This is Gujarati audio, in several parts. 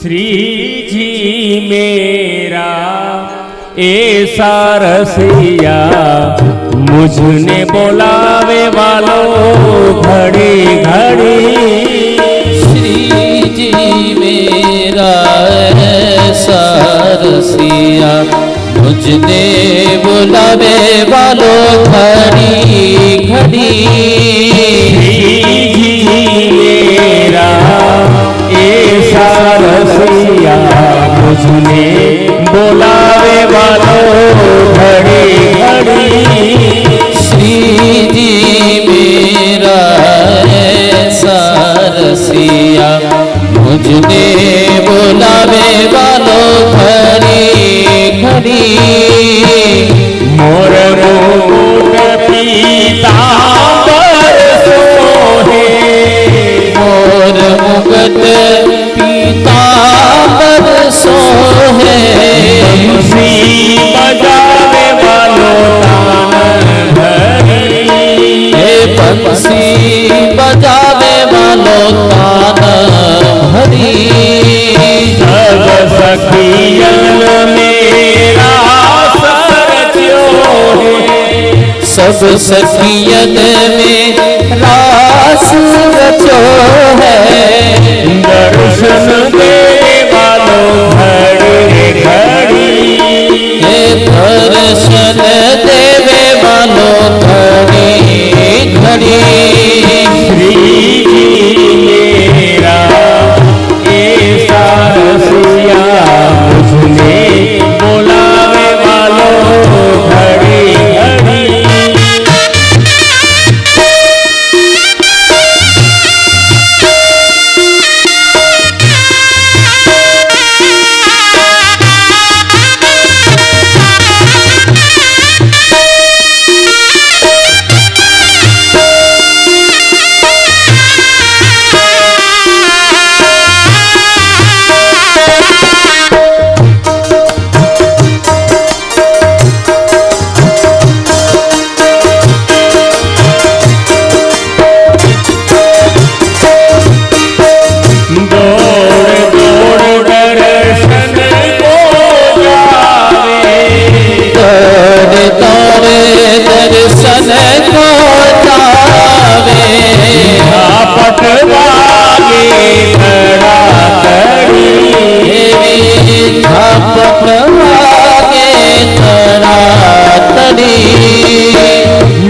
श्री जी मेरा ऐसा रसिया, मुझने बोलावे वालों घड़ी घड़ी। श्री जी मेरा ऐसा रसिया, मुझने बुलावे वालों घड़ी घड़ी। श्री जी मेरा ऐसा रसिया, मुझने बोलावे वालों घड़ी घड़ी। श्री जी मेरा ऐसा रसिया, मुझने बुलावे वालों घड़ी घड़ी। मोर मुकुट पीतांबर सोहे, मोर मुकुट पीतांबर सोहे। बंसी बजावे वालों तान भरी, बंसी बजावे वालों तान भरी। सब सखियन मेरा सरच्यो है, सब सखियन में रास रचो है। दर्शन देने वालों घड़ी घड़ी, दर्शन देवे वालों घड़ी घड़ी। श्री जी मेरा ऐसा रसिया, मुझने बोलावे वालों घड़ी घड़ी।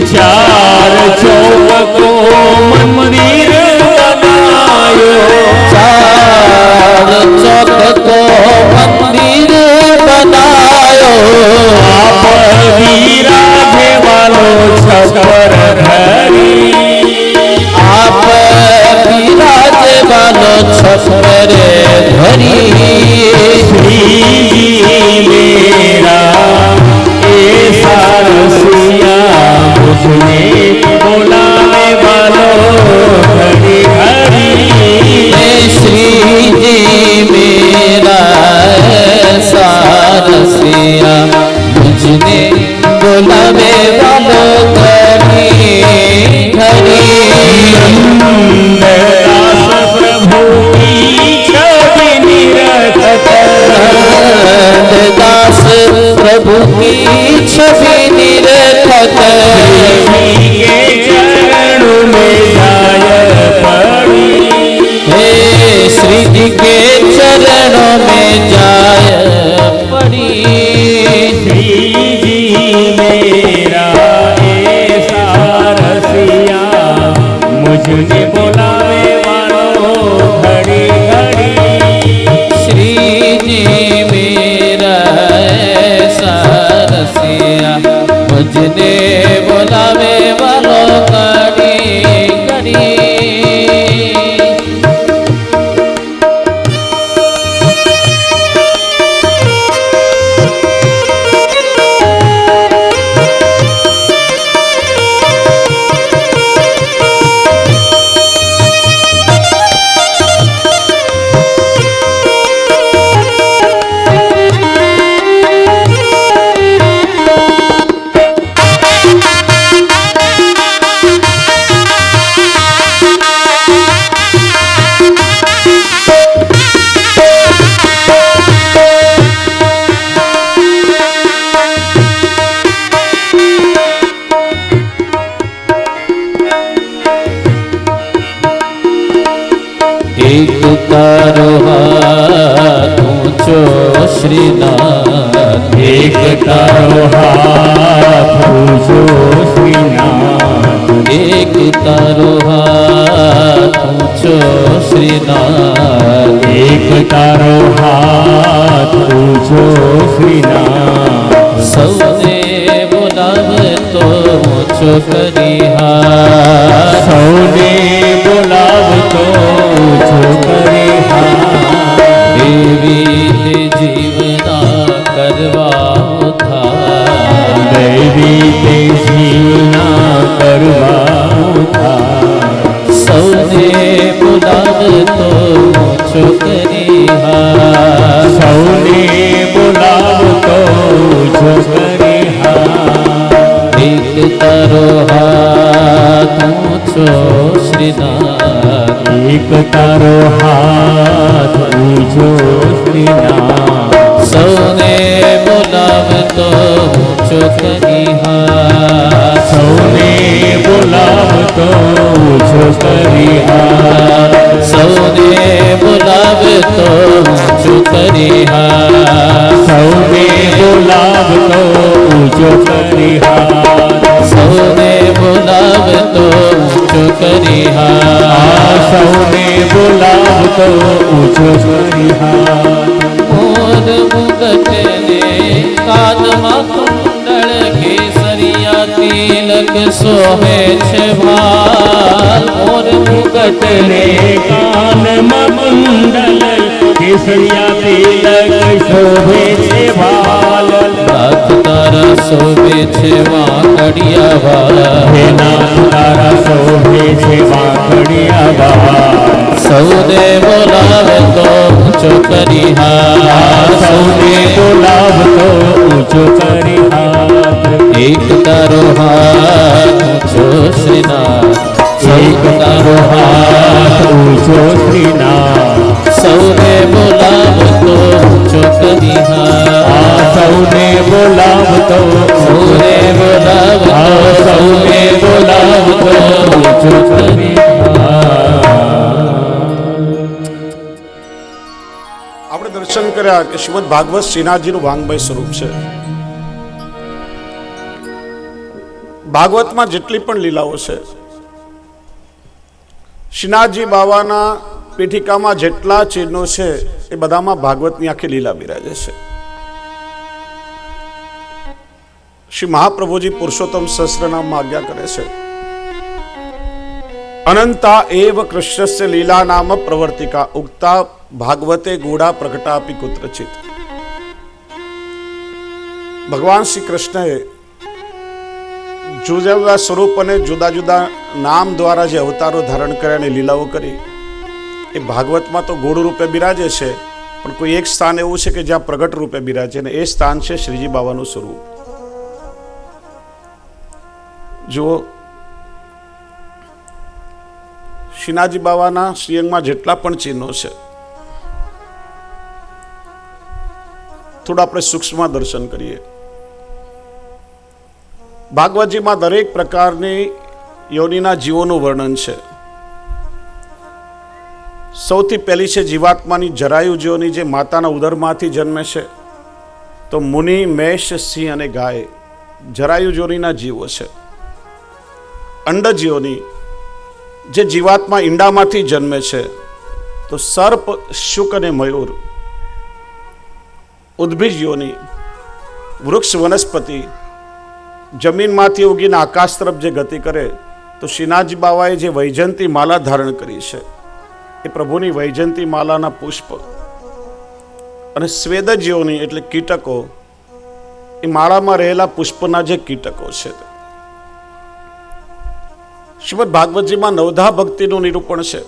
चार चौक को मंदिर बनायो, चार चौक को मंदिर बनायो। आप विराजे वालों छपर धरी, आप विराजे वालों छपर धरी। श्री जी मेरा ऐसा रसिया, मुझने बोलावे वालों घड़ी घड़ी। श्री जी मेरा ऐसा रसिया, मुझने बुलावे वालों घड़ी घड़ी। नंददास प्रभु की छवि निरखत, नंददास प्रभु की छवि निरखत। के चरणों में जाय पड़ी, हे श्री जी के चरणों में जाय पड़ी। श्री जी मेरा ऐसा रसिया, मुझने बोलावे वालों घड़ी घड़ी। श्री जी मेरा ऐसा रसिया, मुझने बुलावे वालों घड़ी घड़ी। શ્રીનાથ એક તારો હાથ ઊંચો શ્રીનાથ એક તારો હાથ ઊંચો શ્રીનાથ એક તારો હાથ ઊંચો શ્રીનાથ સૌને બોલાવતો ઊંચો કરી હાથ સૌને બોલાવતો ઊંચો કરી હાથ દેવી તે જીવના કરવા ઉદ્ધાર દૈવી તે જીવના કરવા ઉદ્ધાર સૌને બોલાવતો ઊંચો કરી હાથ સૌને બોલાવતો ઊંચો કરી હાથ એક તારો હાથ ઊંચો શ્રીનાથ એક તારો હાથ ઊંચો શ્રીનાથ સૌને બોલાવતો ઊંચો કરી હાથ સૌને બોલાવતો ઊંચો કરી હાથ સૌને બોલાવતો ઊંચો કરી હાથ સૌને બોલાવતો ઊંચો કરી હાથ સૌને બોલાવતો ઊંચો કરી હાથ સૌને બોલાવતો ઊંચો કરી હાથ મોર મુગટને કાનમાં કુંડળ કેસરિયા તિલક શોભે છે ભાલ મોર મુગટને કાનમાં કુંડલ કેસરિયા તિલક શોભે છે ભાલ નાથ તારા શોભે છે વાંકડિયા વાલ હે નાથ તારા શોભે છે વાંકડિયા વાલ સૌને બોલાવતો ઊંચો કરી હાથ સૌને બોલાવતો ઊંચો કરી હાથ એક તારો હાથ ઊંચો શ્રીનાથ એક તારો હાથ ઊંચો શ્રીનાથ સૌને બોલાવતો ઊંચો કરી હાથ સૌને બોલાવતો સૌને બોલાવતો સૌને બોલાવતો ઊંચો કરી આપણે દર્શન કર્યા કે શ્રીમદ ભાગવત શ્રીનાથજીનું વાંગમય સ્વરૂપ છે. ભાગવતમાં જેટલી પણ લીલાઓ છે, શ્રીનાથજી બાવાના પીઠિકામાં જેટલા ચિહ્નો છે એ બધામાં ભાગવતની આખી લીલા બિરાજે છે. શ્રી મહાપ્રભુજી પુરુષોત્તમ સહસ્રનામમાં આજ્ઞા કરે છે, અનંતા એવ કૃષ્ણસ્ય લીલા નામ પ્રવર્તિકા ઉક્તા ભાગવતે ગૂઢા પ્રગટાપી કુત્રચિત. ભગવાન શ્રી કૃષ્ણએ જુદા જુદા સ્વરૂપ અને જુદા જુદા નામ દ્વારા જે અવતારો ધારણ કર્યા અને લીલાઓ કરી એ ભાગવતમાં તો ગૂઢ રૂપે બિરાજે છે, પણ કોઈ એક સ્થાન એવું છે કે જ્યાં પ્રગટ રૂપે બિરાજે, અને એ સ્થાન છે શ્રીજી બાવાનું સ્વરૂપ. જુઓ, શ્રીનાથજી બાવાના શ્રીઅંગમાં જેટલા પણ ચિહ્નો છે, થોડા આપણે સૂક્ષ્મ દર્શન કરીએ. ભાગવતજીમાં દરેક પ્રકારની યોનિના જીવોનું વર્ણન છે. સૌથી પહેલી છે જીવાત્માની જરાયુ જીવોની, જે માતાના ઉદરમાંથી જન્મે છે. તો મુનિ, મેષ, સિંહ અને ગાય જરાયુ જોનીના જીવો છે. અંડજીવોની, જે જીવાત્મા ઈંડામાંથી જન્મે છે. તો સર્પ, શુક અને મયુર. ઉદ્ભિજ યોની, વૃક્ષ, વનસ્પતિ, જમીનમાંથી ઉગીને આકાશ તરફ જે ગતિ કરે. તો શ્રીનાથજી બાવાએ જે વૈજયંતી માલા ધારણ કરી છે એ પ્રભુની વૈજયંતી માલાના પુષ્પ. અને સ્વેદજીઓની એટલે કીટકો, એ માળામાં રહેલા પુષ્પના જે કીટકો છે. શ્રીમદ ભાગવતજીમાં નવધા ભક્તિનું નિરૂપણ છે.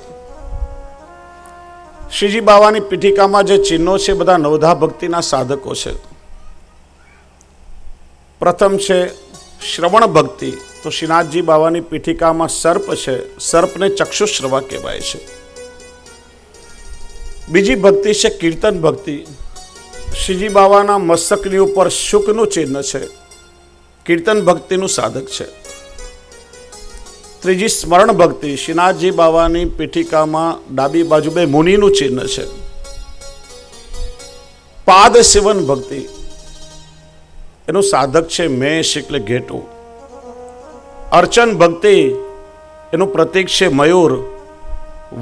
શ્રીજી બાવાની પીઠિકામાં જે ચિહ્નો છે બધા નવધા ભક્તિના સાધકો છે. પ્રથમ છે શ્રવણ ભક્તિ. તો શ્રીનાથજી બાવાની પીઠિકામાં સર્પ છે, સર્પને ચક્ષુશ્રવા કહેવાય છે. બીજી ભક્તિ છે કીર્તન ભક્તિ. શ્રીજી બાવાના મસ્તકની ઉપર શુકનું ચિહ્ન છે, કીર્તન ભક્તિનું સાધક છે. ત્રીજી સ્મરણ ભક્તિ. શ્રીનાથજી બાવાની પીઠિકામાં ડાબી બાજુ બે મુનિનું ચિહ્ન છે. પાદ સેવન ભક્તિ, એનું સાધક છે મેષ એટલે ઘેટું. અર્ચન ભક્તિ, એનું પ્રતીક છે મયુર.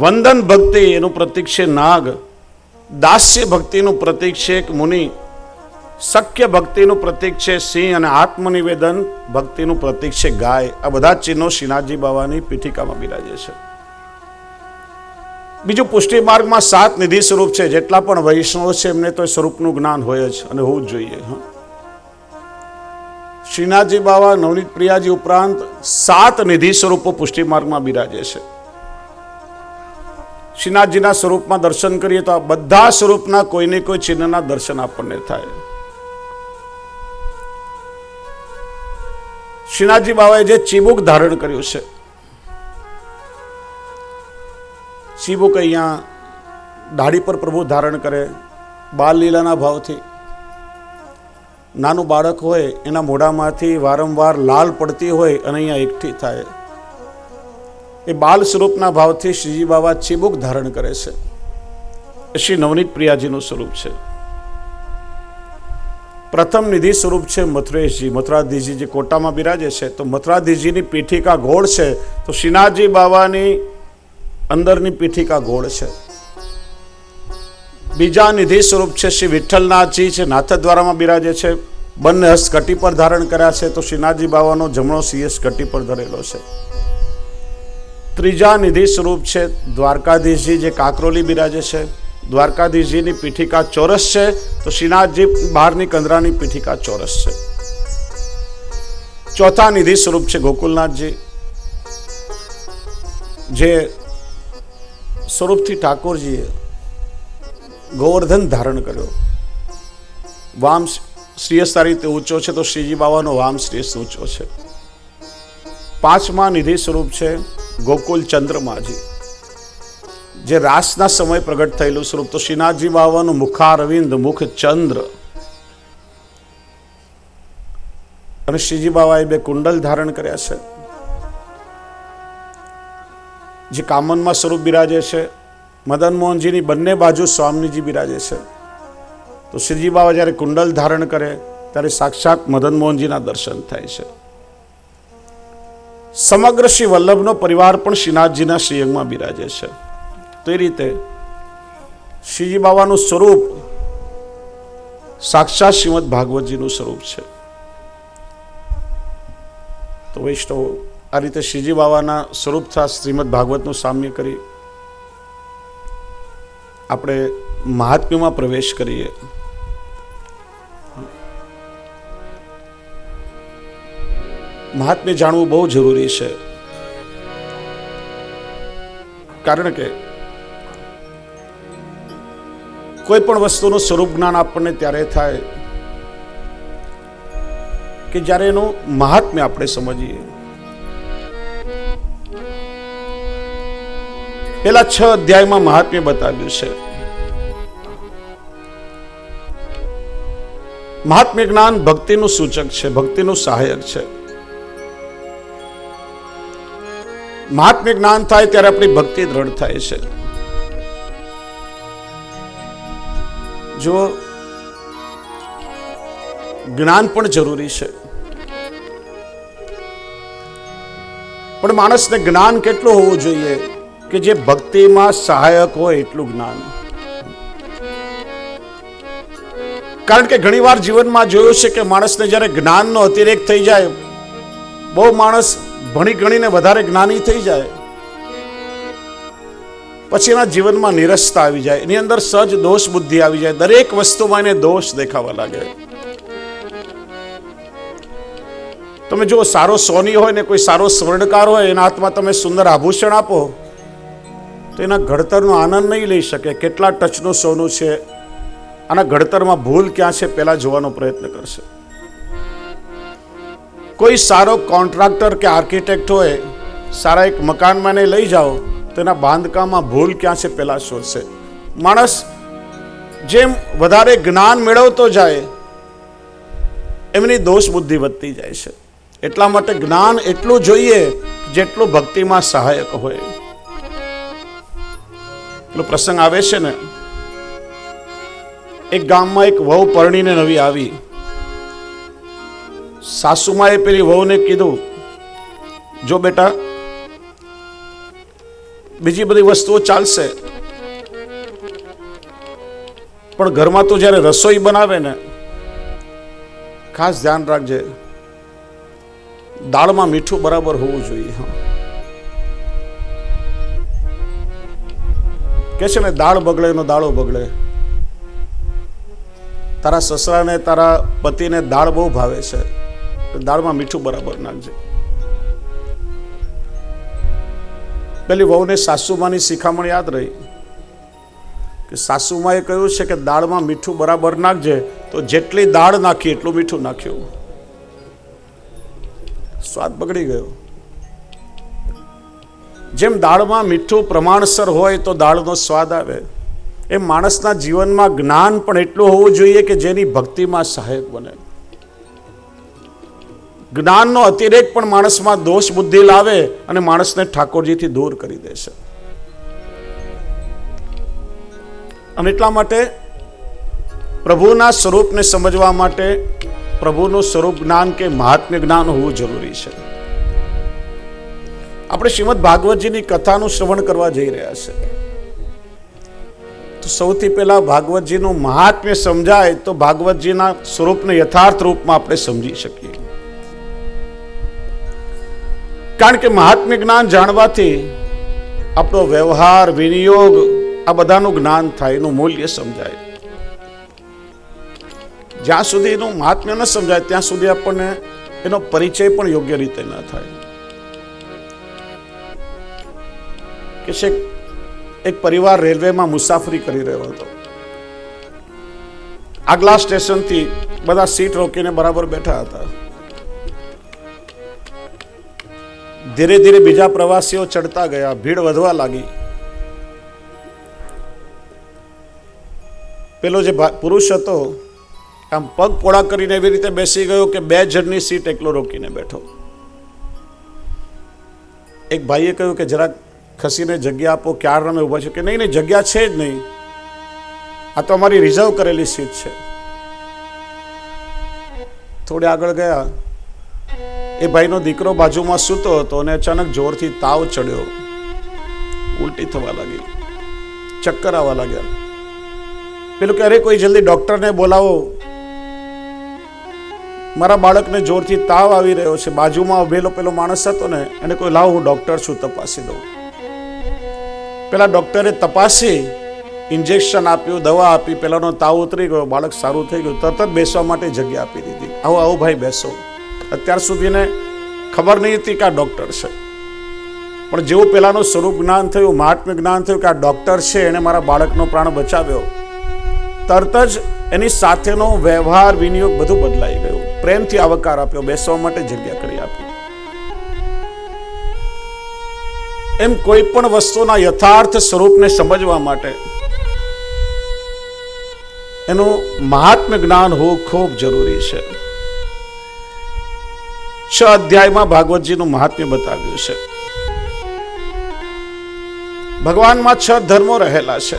વંદન ભક્તિ, એનું પ્રતીક છે નાગ. દાસ્ય ભક્તિનું પ્રતીક છે એક મુનિ. સખ્ય ભક્તિનું પ્રતીક છે સિંહ અને આત્મનિવેદન ભક્તિનું પ્રતીક છે ગાય. આ બધા ચિહ્નો શ્રીનાથજી બાવાની પીઠિકામાં બિરાજે છે. બીજું, પુષ્ટિ માર્ગમાં 7 નિધિ સ્વરૂપ છે. જેટલા પણ વૈષ્ણવ છે એમને તો સ્વરૂપનું જ્ઞાન હોય જ અને હોવું જ જોઈએ. શ્રીનાથજી બાવા, નવનીત પ્રિયાજી ઉપરાંત 7 નિધિ સ્વરૂપો પુષ્ટિ માર્ગમાં બિરાજે છે. શ્રીનાથજીના સ્વરૂપમાં દર્શન કરીએ તો આ બધા સ્વરૂપના કોઈને કોઈ ચિહ્નના દર્શન આપણને થાય. શ્રીનાથજી બાવાએ જે ચીબુક ધારણ કર્યું છે, ચીબુક અહીંયા દાઢી પર પ્રભુ ધારણ કરે બાલ લીલાના ભાવથી. નાનું બાળક હોય એના મોઢામાંથી વારંવાર લાલ પડતી હોય અને અહીંયા એકઠી થાય, એ બાલ સ્વરૂપના ભાવથી શ્રીજી બાબા ચીબુક ધારણ કરે છે. એ શ્રી નવનીત પ્રિયાજીનું સ્વરૂપ છે. પ્રથમ નિધિ સ્વરૂપ છે મથુરેશજી, મથુરાધીશજી જે કોટામાં બિરાજે છે. તો મથુરાધીશજીની પીઠિકા ગોળ છે, તો શ્રીનાથજી બાવાની અંદરની પીઠિકા ગોળ છે. બીજા નિધિ સ્વરૂપ છે શ્રી વિઠ્ઠલનાથજી છે, નાથદ્વારામાં બિરાજે છે. બંને હસ્ત કટી પર ધારણ કર્યા છે, તો શ્રીનાથજી બાવાનો જમણો સિંહસ કટી પર ધરેલો છે. ત્રીજા નિધિ સ્વરૂપ છે દ્વારકાધીશજી જે કાકરોલી બિરાજે છે. દ્વારકાધીશજીની પીઠિકા ચોરસ છે, તો શ્રીનાથજી બહારની કંદરાની પીઠિકા ચોરસ છે. ચોથા નિધિ સ્વરૂપ છે ગોકુલનાથજી, જે સ્વરૂપથી ઠાકોરજીએ ગોવર્ધન ધારણ કર્યો. વામ શ્રેયસ આ રીતે ઊંચો છે, તો શ્રીજી બાવાનો વામ શ્રેયસ ઊંચો છે. પાંચમા નિધિ સ્વરૂપ છે ગોકુલ ચંદ્રમાજી, જે રાસના સમય પ્રગટ થયેલું સ્વરૂપ. તો શ્રીનાથજી બાવાનું મુખારવિંદ મુખ ચંદ્ર, અને શ્રીજી બાવાએ 2 કુંડલ ધારણ કર્યા છે, જે કામનમાં સ્વરૂપ બિરાજે છે. મદન મોહનજીની બંને બાજુ સ્વામીજી બિરાજે છે. તો શ્રીજી બાવા જ્યારે કુંડલ ધારણ કરે ત્યારે સાક્ષાત મદન મોહનજીના દર્શન થાય છે. સમગ્ર શ્રી વલ્લભનો પરિવાર પણ શ્રીનાથજીના શ્રીઅંગમાં બિરાજે છે. તો એ રીતે શ્રીજી બાવાનું સ્વરૂપ સાક્ષાત શ્રીમદ ભાગવતજીનું સ્વરૂપ છે. તો વૈષ્ણવ આ રીતે શ્રીજી બાવાના સ્વરૂપ સાથે શ્રીમદ ભાગવતનું સામ્ય કરી આપણે મહાત્મ્યમાં પ્રવેશ કરીએ. મહાત્મ્ય જાણવું બહુ જરૂરી છે, કારણ કે કોઈ પણ વસ્તુનું સ્વરૂપ જ્ઞાન આપણને ત્યારે થાય કે જ્યારે એનું મહાત્મ્ય આપણે સમજીએ. પેલા 6 અધ્યાયમાં મહાત્મ્ય બતાવ્યું છે. મહાત્મ્ય જ્ઞાન ભક્તિનું સૂચક છે, ભક્તિનું સહાયક છે. મહાત્મ્ય જ્ઞાન થાય ત્યારે આપણી ભક્તિ દ્રઢ થાય છે. જો જ્ઞાન પણ જરૂરી છે, પણ માણસને જ્ઞાન કેટલું હોવું જોઈએ કે જે ભક્તિમાં સહાયક હોય એટલું જ્ઞાન. કારણ કે ઘણીવાર જીવનમાં જોયું છે કે માણસને જ્યારે જ્ઞાનનો અતિરેક થઈ જાય, બહુ માણસ ભણી ગણીને વધારે જ્ઞાની થઈ જાય, પછી એના જીવનમાં નિરસતા આવી જાય, એની અંદર સહજ દોષ બુદ્ધિ આવી જાય, દરેક વસ્તુમાં એને દોષ દેખાવા લાગે. તમે જો સારો સોની હોય ને કોઈ સારો સ્વર્ણકાર હોય, એના હાથમાં તમે સુંદર આભૂષણ આપો તો એના ઘડતરનો આનંદ નહીં લઈ શકે. કેટલા ટચનું સોનું છે, આના ઘડતરમાં ભૂલ ક્યાં છે પહેલા જોવાનો પ્રયત્ન કરશે. કોઈ સારો કોન્ટ્રાક્ટર કે આર્કિટેક્ટ હોય, સારા એક મકાનમાં એને લઈ જાઓ તો એના બાંધકામમાં ભૂલ ક્યાં છે પહેલા શોધશે. માણસ જેમ વધારે જ્ઞાન મેળવતો જાય એમની દોષ બુદ્ધિ વધતી જાય છે. એટલા માટે જ્ઞાન એટલું જોઈએ જેટલું ભક્તિમાં સહાયક હોય. પેલો પ્રસંગ આવે છે ને એક ગામમાં એક વહુ પરણીને નવી આવી. સાસુમાએ પેલી વહુને કીધું, જો બેટા, બીજી બધી વસ્તુઓ ચાલશે, પણ ઘરમાં તો જ્યારે રસોઈ બનાવે ને, ખાસ ધ્યાન રાખજે, દાળમાં મીઠું બરાબર હોવું જોઈએ. કે છે ને, દાળ બગડે નો દાળો બગડે. તારા સસરાને, તારા પતિને દાળ બહુ ભાવે છે, દાળમાં મીઠું બરાબર નાખજે. પેલી વહુને સાસુમાની શિખામણ યાદ રહી કે સાસુમાએ કહ્યું છે કે દાળમાં મીઠું બરાબર નાખજે, તો જેટલી દાળ નાખી એટલું મીઠું નાખ્યું, સ્વાદ બગડી ગયો. જેમ દાળમાં મીઠું પ્રમાણસર હોય તો દાળનો સ્વાદ આવે, એમ માણસના જીવનમાં જ્ઞાન પણ એટલું હોવું જોઈએ કે જેની ભક્તિમાં સહાયક બને. જ્ઞાનનો અતિરેક પણ માણસમાં દોષ બુદ્ધિ લાવે અને માણસને ઠાકોરજીથી દૂર કરી દેશે. અને એટલા માટે પ્રભુના સ્વરૂપને સમજવા માટે પ્રભુનું સ્વરૂપ જ્ઞાન કે મહાત્મ્ય જ્ઞાન હોવું જરૂરી છે. આપણે શ્રીમદ ભાગવતજીની કથાનું શ્રવણ કરવા જઈ રહ્યા છે, તો સૌથી પહેલા ભાગવતજીનું મહાત્મ્ય સમજાય તો ભાગવતજીના સ્વરૂપને યથાર્થ રૂપમાં આપણે સમજી શકીએ. કારણ કે મહાત્મ્ય જ્ઞાન જાણવાથી આપણો વ્યવહાર, વિનિયોગ, આ બધાનું જ્ઞાન થાય, એનું મૂલ્ય સમજાય. જ્યાં સુધી એનું મહાત્મ્ય ન સમજાય ત્યાં સુધી આપણને એનો પરિચય પણ યોગ્ય રીતે ન થાય. કે છે, એક પરિવાર રેલવેમાં મુસાફરી કરી રહ્યો હતો. આગલા સ્ટેશનથી બધા સીટ રોકીને બરાબર બેઠા હતા. ધીરે ધીરે બીજા પ્રવાસીઓ ચડતા ગયા, ભીડ વધવા લાગી. પેલો જે પુરુષ હતો આમ પગ પોળા કરીને એવી રીતે બેસી ગયો કે 2 જણની સીટ એકલો રોકીને બેઠો. એક ભાઈએ કહ્યું કે જરાક ખસીને જગ્યા આપો, ક્યાર અમે ઊભા છે. કે નહીં નહીં, જગ્યા છે જ નહીં, આ તો અમારી રિઝર્વ કરેલી સીટ છે. થોડે આગળ ગયા, એ ભાઈનો દીકરો બાજુમાં સૂતો હતો અને અચાનક જોરથી તાવ ચડ્યો, ઉલટી થવા લાગી, ચક્કર આવવા લાગ્યા. પેલું કે અરે કોઈ જલ્દી ડોક્ટરને બોલાવો, મારા બાળકને જોરથી તાવ આવી રહ્યો છે. બાજુમાં ઉભેલો પેલો માણસ હતો ને, એને કોઈ લાવ, હું ડોક્ટર છું, તપાસી દઉં. પેલા ડોક્ટરે તપાસી, ઇન્જેક્શન આપ્યું, દવા આપી, પેલાનો તાવ ઉતરી ગયો, બાળક સારું થઈ ગયું. તરત જ બેસવા માટે જગ્યા આપી દીધી. આવો આવો ભાઈ બેસો. અત્યાર સુધી એને ખબર નહીં હતી કે આ ડોક્ટર છે, પણ જેવું પેલાનું સ્વરૂપ જ્ઞાન થયું, મહાત્મ્ય જ્ઞાન થયું કે આ ડોક્ટર છે, એને મારા બાળકનો પ્રાણ બચાવ્યો, તરત જ એની સાથેનો વ્યવહાર, વિનિયોગ બધું બદલાઈ ગયું. પ્રેમથી આવકાર આપ્યો, બેસવા માટે જગ્યા કરી આપી. એમ કોઈ પણ વસ્તુના યથાર્થ સ્વરૂપને સમજવા માટે એનું મહાત્મ્ય જ્ઞાન હોવું ખૂબ જરૂરી છે. 6 અધ્યાયમાં ભાગવતજીનું મહાત્મ્ય બતાવ્યું છે. ભગવાનમાં 6 ધર્મો રહેલા છે: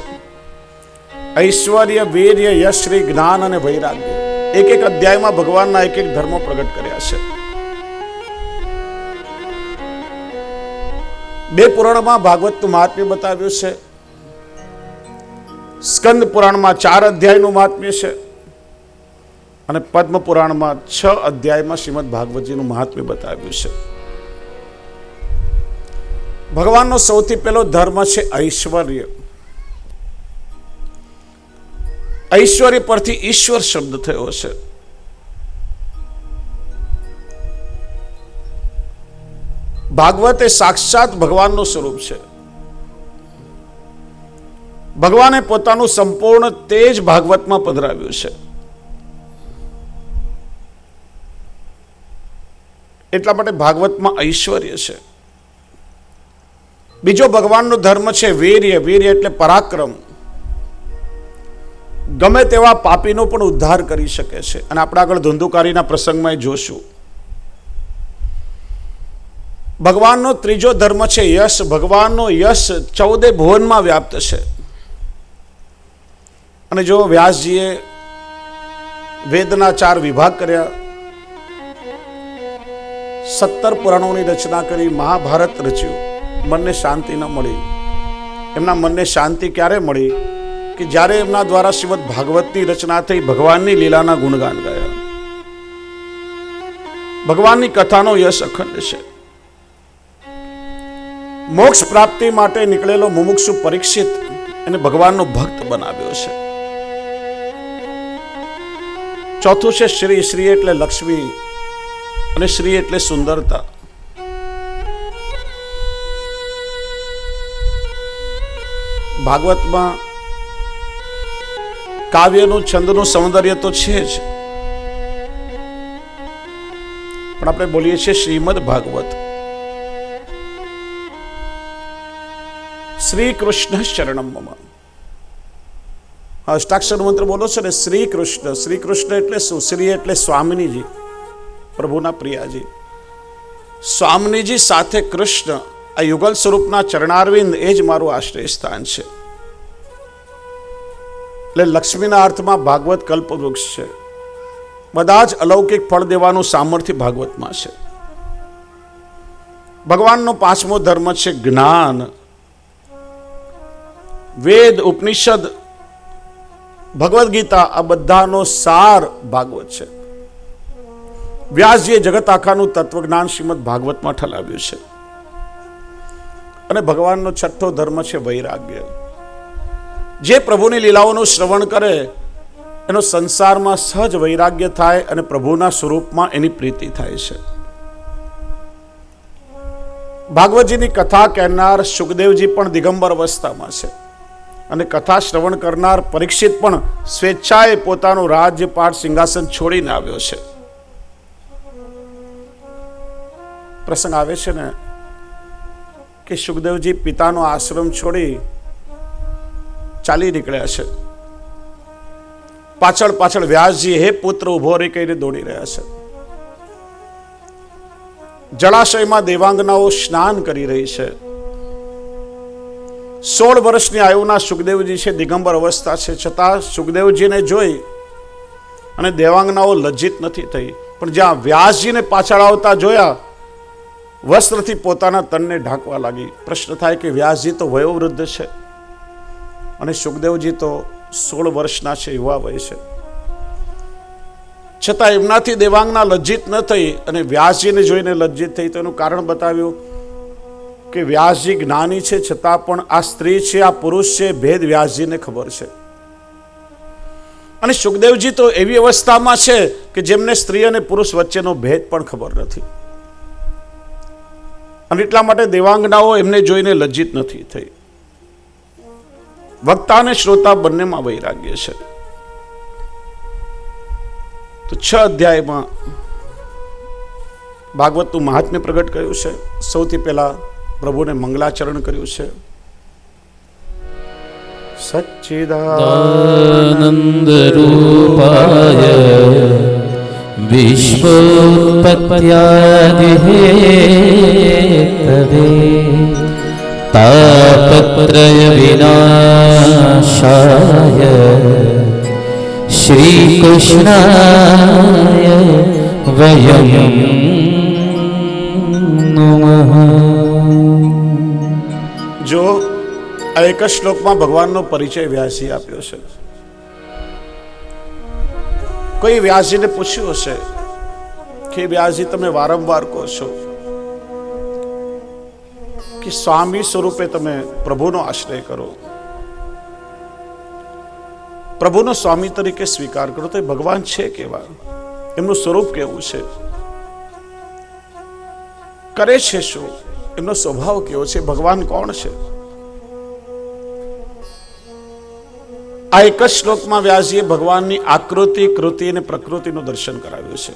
ઐશ્વર્ય, વીર્ય, યશ, શ્રી, જ્ઞાન અને વૈરાગ્ય. એક એક અધ્યાયમાં ભગવાનના એક એક ધર્મો પ્રગટ કર્યા છે. 2 પુરાણમાં ભાગવતનું મહાત્મ્ય બતાવ્યું છે. સ્કંદ પુરાણમાં 4 અધ્યાયનું મહાત્મ્ય છે અને પદ્મ પુરાણમાં 6 અધ્યાયમાં શ્રીમદ ભાગવતજીનું મહાત્મ્ય બતાવ્યું છે. ભગવાનનો સૌથી પહેલો ધર્મ છે ઐશ્વર્ય. ઐશ્વર્ય પરથી ઈશ્વર શબ્દ થયો છે. ભાગવત એ સાક્ષાત ભગવાનનું સ્વરૂપ છે. ભગવાને પોતાનું સંપૂર્ણ તેજ ભાગવતમાં પધરાવ્યું છે. એટલા માટે ભાગવતમાં ઐશ્વર્ય છે. બીજો ભગવાનનો ધર્મ છે વીર્ય. વીર્ય એટલે પરાક્રમ. ગમે તેવા પાપીનો પણ ઉદ્ધાર કરી શકે છે. અને આપણે આગળ ધુંધુકારીના પ્રસંગમાં જોશું. ભગવાનનો ત્રીજો ધર્મ છે યશ. ભગવાનનો યશ 14 ભુવનમાં વ્યાપ્ત છે અને જો વ્યાસજીએ વેદના 4 વિભાગ કર્યા, 17 પુરાણોની રચના કરી, મહાભારત રચ્યું, મનને શાંતિ ન મળી. એમના મનને શાંતિ ક્યારે મળી? કે જ્યારે એમના દ્વારા શ્રીમદ ભાગવતની રચના થઈ, ભગવાનની લીલાના ગુણગાન ગાયા. ભગવાનની કથાનો યશ અખંડ છે. મોક્ષ પ્રાપ્તિ માટે નીકળેલો મુમુક્ષુ પરીક્ષિત એને ભગવાનનો ભક્ત બનાવ્યો છે. ચોથું છે શ્રી. શ્રી એટલે લક્ષ્મી અને શ્રી એટલે સુંદરતા. ભાગવતમાં કાવ્યનું છંદનું સૌંદર્ય તો છે જ, પણ આપણે બોલીએ છીએ શ્રીમદ ભાગવત. શ્રી કૃષ્ણ શરણમ મમ. અષ્ટાક્ષર મંત્ર બોલો છો ને, શ્રી કૃષ્ણ. શ્રી કૃષ્ણ એટલે શું? શ્રી એટલે સ્વામિનીજી, પ્રભુના પ્રિયાજી. સ્વામિનીજી સાથે કૃષ્ણ, આ યુગલ સ્વરૂપના ચરણારવિંદ એ જ મારું આશ્રય સ્થાન છે. એટલે લક્ષ્મીના અર્થમાં ભાગવત કલ્પવૃક્ષ છે. બધા જ અલૌકિક ફળ દેવાનું સામર્થ્ય ભાગવતમાં છે. ભગવાનનો 5મો ધર્મ છે જ્ઞાન. વેદ, ઉપનિષદ, ભગવદ્ ગીતા આ બધાનો સાર ભાગવત છે. વ્યાસજીએ જગત આખાનું તત્વજ્ઞાન શ્રીમદ ભાગવતમાં ઠલાવ્યું છે. અને ભગવાનનો 6થો ધર્મ છે વૈરાગ્ય. જે પ્રભુની લીલાઓનું શ્રવણ કરે એનો સંસારમાં સહજ વૈરાગ્ય થાય અને પ્રભુના સ્વરૂપમાં એની પ્રીતિ થાય છે. ભાગવતજીની કથા કહેનાર સુખદેવજી પણ દિગંબર અવસ્થામાં છે, અને કથા શ્રવણ કરનાર પરીક્ષિત પણ સ્વેચ્છાએ પોતાનું રાજ્યપાટ સિંહાસન છોડીને આવ્યો છે. પ્રસંગ આવે છે ને કે સુખદેવજી પિતાનો આશ્રમ છોડી ચાલી નીકળ્યા છે. પાછળ પાછળ વ્યાસજી હે પુત્ર ઉભો રહી કહીને દોડી રહ્યા છે. જળાશયમાં દેવાંગનાઓ સ્નાન કરી રહી છે. 16 વર્ષની આયુના સુખદેવજી છે, દિગંબર અવસ્થા છે, છતાં સુખદેવજીને જોઈ અને દેવાંગનાઓ લજ્જિત નથી થઈ. પણ જ્યાં વ્યાસજીને પાછળ આવતા જોયા, વસ્ત્રથી પોતાના તનને ઢાંકવા લાગી. પ્રશ્ન થાય કે વ્યાસજી તો વયોવૃદ્ધ છે અને સુખદેવજી તો 16 વર્ષના છે, યુવા વય છે, છતાં એમનાથી દેવાંગના લજ્જિત ન થઈ અને વ્યાસજીને જોઈને લજ્જિત થઈ. તો એનું કારણ બતાવ્યું કે વ્યાસજી જ્ઞાની છે, છતાં પણ આ સ્ત્રી છે, આ પુરુષ છે, ભેદ વ્યાસજીને ખબર છે. અને સુખદેવજી તો એવી અવસ્થામાં છે કે જેમને સ્ત્રી અને પુરુષ વચ્ચેનો ભેદ પણ ખબર નથી. અને એટલા માટે દેવાંગનાઓ એમને જોઈને લજ્જિત નથી થઈ. વક્તા અને શ્રોતા બંનેમાં વૈરાગ્ય છે. તો 6 અધ્યાયમાં ભાગવતનું મહાત્મ્ય પ્રગટ કર્યું છે. સૌથી પહેલા પ્રભુને મંગલાચરણ કર્યું છે. સચ્ચિદાનંદ રૂપાય વિશ્વોત્પત્યાદિ હેતવે તાપત્રય વિનાશાય શ્રી કૃષ્ણાય વયમ નમઃ. જો આ એક જ શ્લોકમાં ભગવાનનો પરિચય વ્યાસજી આપ્યો છે. કોઈ વ્યાસજીને પૂછ્યું હશે કે વ્યાસજી તમે વારંવાર કહો છો કે સ્વામી સ્વરૂપે તમે પ્રભુનો આશ્રય કરો, પ્રભુનો સ્વામી તરીકે સ્વીકાર કરો. તો એ ભગવાન છે કેવા? એમનું સ્વરૂપ કેવું છે? કરે છે શું? એમનો સ્વભાવ કેવો છે? ભગવાન કોણ છે? આ એક જ શ્લોકમાં વ્યાસજીએ ભગવાનની આકૃતિ, કૃતિ અને પ્રકૃતિનું દર્શન કરાવ્યું છે.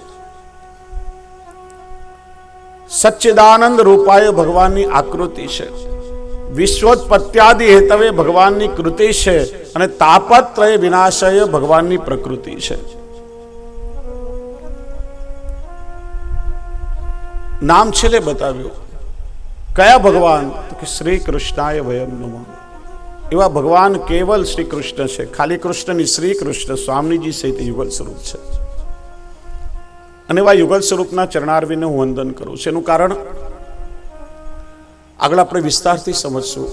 સચ્ચિદાનંદ રૂપાય ભગવાનની આકૃતિ છે, વિશ્વોત્પત્યાદિ હેતવે ભગવાનની કૃતિ છે, અને તાપત્રય વિનાશય ભગવાનની પ્રકૃતિ છે. નામ છેલ્લે બતાવ્યું. કયા ભગવાન? તો કે શ્રી કૃષ્ણાય વયમ નમઃ. એવા ભગવાન કેવલ શ્રી કૃષ્ણ છે. ખાલી કૃષ્ણની શ્રી કૃષ્ણ સ્વામીજી સહિત યુગલ સ્વરૂપ છે. અને એવા યુગલ સ્વરૂપના ચરણારવિંદને હું વંદન કરું છું. એનું કારણ આગળ આપણે વિસ્તારથી સમજશું.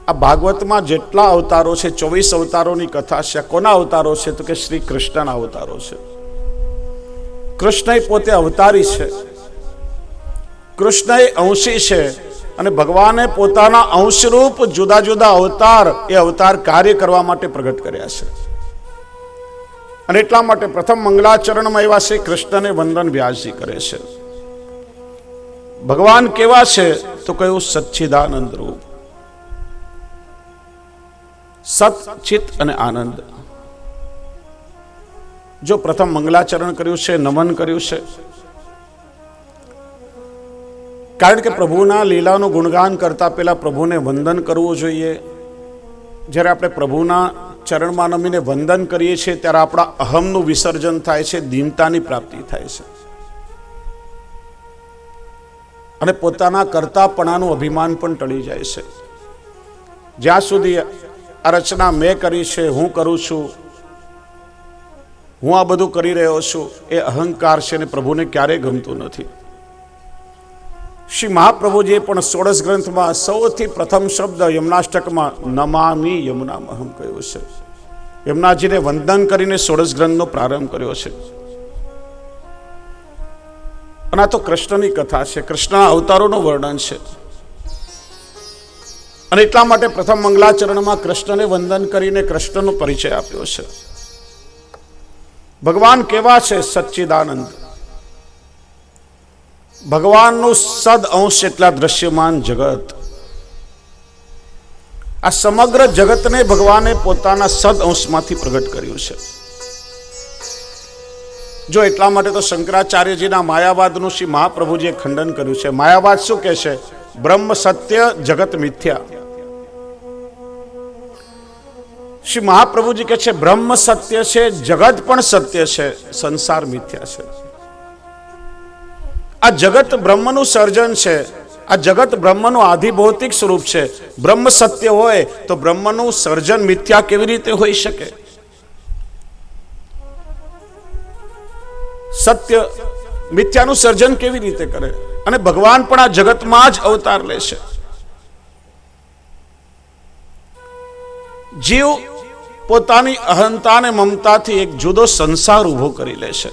આ ભાગવતમાં જેટલા અવતારો છે, 24 અવતારોની કથા છે. કોના અવતારો છે? તો કે શ્રી કૃષ્ણના અવતારો છે. કૃષ્ણ એ પોતે અવતારી છે, કૃષ્ણ એ અંશી છે, અને ભગવાને પોતાના અંશરૂપ જુદા જુદા અવતાર એ અવતાર કાર્ય કરવા માટે પ્રગટ કર્યા છે. અને એટલા માટે પ્રથમ મંગલાચરણમાં એવા શ્રી કૃષ્ણને વંદન વ્યાસજી કરે છે. ભગવાન કેવા છે? તો કયું સચ્ચિદાનંદ રૂપ, સત ચિત અને આનંદ. જો પ્રથમ મંગલાચરણ કર્યું છે, નમન કર્યું છે, કારણ કે પ્રભુના લીલાનું ગુણગાન કરતા પહેલા પ્રભુને વંદન કરવું જોઈએ. જ્યારે આપણે પ્રભુના ચરણમાં નમીને વંદન કરીએ છીએ ત્યારે આપણા અહમનું વિસર્જન થાય છે, દીનતાની પ્રાપ્તિ થાય છે, અને પોતાના કર્તાપણાનું અભિમાન પણ ટળી જાય છે. જ્યાં સુધી આ રચના મેં કરી છે, હું કરું છું, હું આ બધું કરી રહ્યો છું, એ અહંકાર છે, અને પ્રભુને ક્યારેય ગમતું નથી. શ્રી મહાપ્રભુજીએ પણ 16 ગ્રંથમાં સૌથી પ્રથમ શબ્દ યમનાષ્ટકમાં નમામી યમુનામહમ કહ્યું છે. યમુનાજીને વંદન કરીને 16 ગ્રંથનો પ્રારંભ કર્યો છે. અને આ તો કૃષ્ણની કથા છે, કૃષ્ણના અવતારોનું વર્ણન છે. અને એટલા માટે પ્રથમ મંગલાચરણમાં કૃષ્ણને વંદન કરીને કૃષ્ણનો પરિચય આપ્યો છે. ભગવાન કેવા છે? સચ્ચિદાનંદ. ભગવાનનું સદ અંશ એટલા દ્રશ્યમાન જગત. આ સમગ્ર જગતને ભગવાને પોતાના સદ અંશમાંથી પ્રગટ કર્યું છે. જો એટલા માટે તો શંકરાચાર્યજીના માયાવાદનું શ્રી મહાપ્રભુજીએ ખંડન કર્યું છે. માયાવાદ શું કહે છે? બ્રહ્મ સત્ય, જગત મિથ્યા. શ્રી મહાપ્રભુજી કહે છે બ્રહ્મ સત્ય છે, જગત પણ સત્ય છે, સંસાર મિથ્યા છે. આ જગત બ્રહ્મનું સર્જન છે, આ જગત બ્રહ્મનું આધિભૌતિક સ્વરૂપ છે. બ્રહ્મ સત્ય હોય તો બ્રહ્મનું સર્જન મિથ્યા કેવી રીતે હોઈ શકે? સત્ય મિથ્યાનું સર્જન કેવી રીતે કરે? અને ભગવાન પણ આ જગતમાં જ અવતાર લે છે. જીવ પોતાની અહંતા અને મમતાથી એક જુદો સંસાર ઉભો કરી લે છે.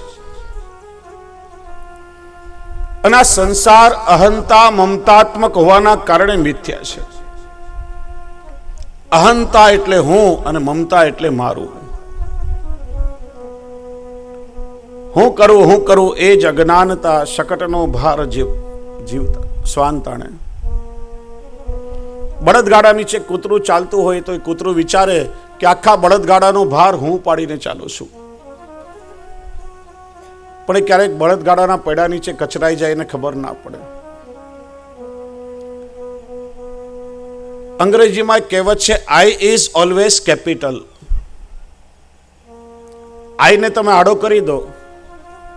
અને આ સંસાર અહંતા મમતાત્મક હોવાના કારણે મિથ્યા છે. અહંતા એટલે હું અને મમતા એટલે મારું. હું કરું એ જ અજ્ઞાનતા, શકટનો ભાર જીવતા સ્વાંતાણે. બળદગાડા નીચે કૂતરું ચાલતું હોય તો એ કૂતરું વિચારે કે આખા બળદગાડાનો ભાર હું પાડીને ચાલું છું. પણ એ ક્યારેક બળદગાડાના પૈડા નીચે કચરાઈ જાય ને ખબર ના પડે. અંગ્રેજીમાં એક કહેવત છે, આઈ ઇઝ ઓલવેઝ કેપિટલ. આઈને તમે આડો કરી દો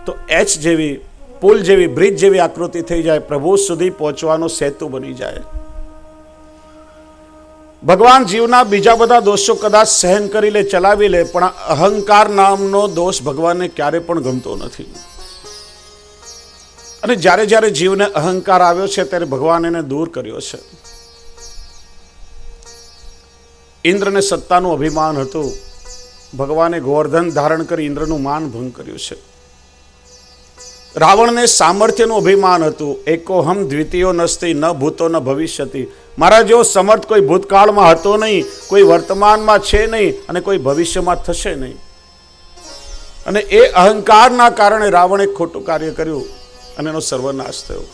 તો એચ જેવી, પુલ જેવી, બ્રિજ જેવી આકૃતિ થઈ જાય, પ્રભુ સુધી પહોંચવાનો સેતુ બની જાય. ભગવાન જીવના બીજા બધા દોષો કદાચ સહન કરી લે, ચલાવી લે, પણ અહંકાર નામનો દોષ ભગવાનને ક્યારે પણ ગમતો નથી. અને જ્યારે જ્યારે જીવને અહંકાર આવ્યો છે ત્યારે ભગવાન એને દૂર કર્યો છે. ઇન્દ્રને સત્તાનું અભિમાન હતું, ભગવાને ગોવર્ધન ધારણ કરી ઇન્દ્રનું માન ભંગ કર્યું છે. રાવણને સામર્થ્યનું અભિમાન હતું, એકોહમ દ્વિતીયો નસ્તિ, ન ભૂતો ન ભવિષ્યતિ. મારા જેવો સમર્થ કોઈ ભૂતકાળમાં હતો નહીં, કોઈ વર્તમાનમાં છે નહીં, અને કોઈ ભવિષ્યમાં થશે નહીં. અને એ અહંકારના કારણે રાવણે ખોટું કાર્ય કર્યું અને એનો સર્વનાશ થયો.